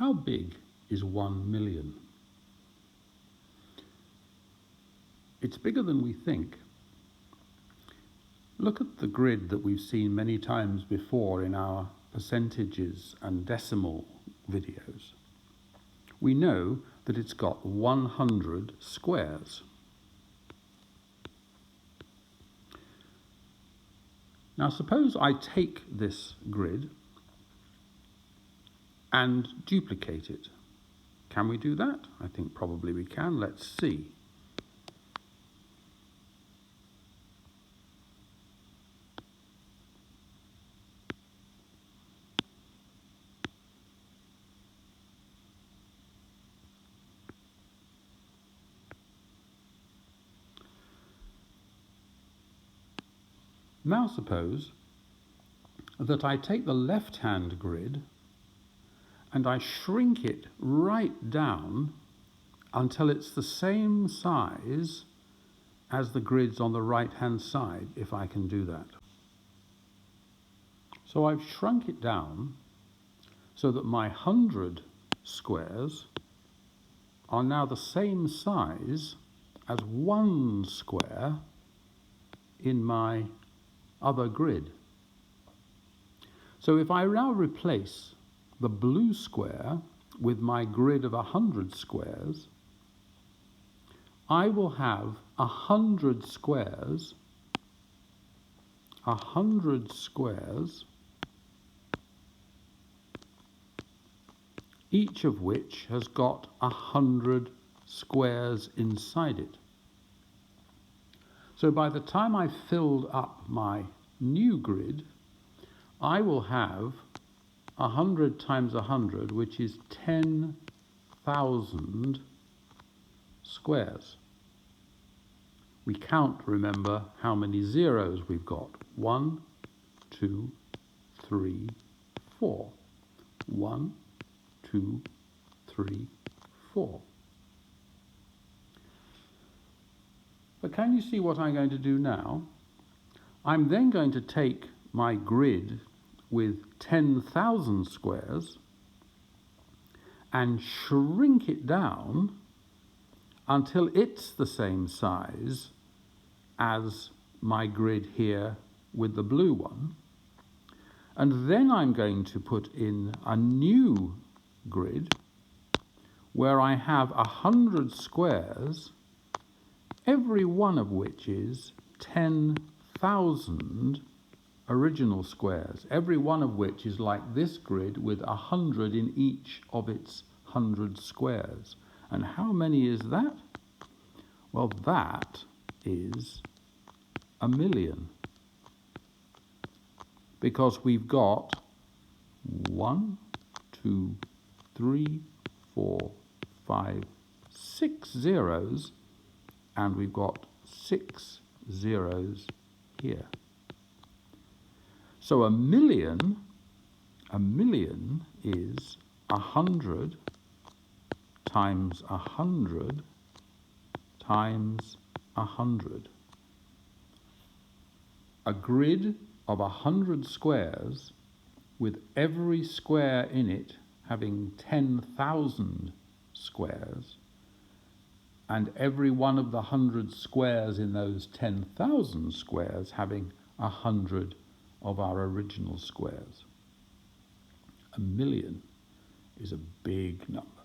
How big is 1 million? It's bigger than we think. Look at the grid that we've seen many times before in our percentages and decimal videos. We know that it's got 100 squares. Now suppose I take this grid and duplicate it. Can we do that? I think probably we can. Let's see. Now suppose that I take the left-hand grid and I shrink it right down until it's the same size as the grids on the right-hand side, if I can do that. So I've shrunk it down so that my 100 squares are now the same size as one square in my other grid. So if I now replace the blue square with my grid of 100 squares, I will have 100 squares, each of which has got 100 squares inside it. So by the time I've filled up my new grid, I will have 100 times 100, which is 10,000 squares. We can't remember how many zeros we've got. 1, 2, 3, 4. 1, 2, 3, 4. But can you see what I'm going to do now? I'm then going to take my grid with 10,000 squares and shrink it down until it's the same size as my grid here with the blue one. And then I'm going to put in a new grid where I have 100 squares, every one of which is 10,000 original squares, every one of which is like this grid with 100 in each of its 100 squares. And how many is that? Well, that is 1 million. Because we've got 1, 2, 3, 4, 5, 6 zeros, and we've got 6 zeros here. So 1 million is 100 times 100 times 100. A grid of 100 squares with every square in it having 10,000 squares, and every one of the 100 squares in those 10,000 squares having 100 of our original squares. 1 million is a big number.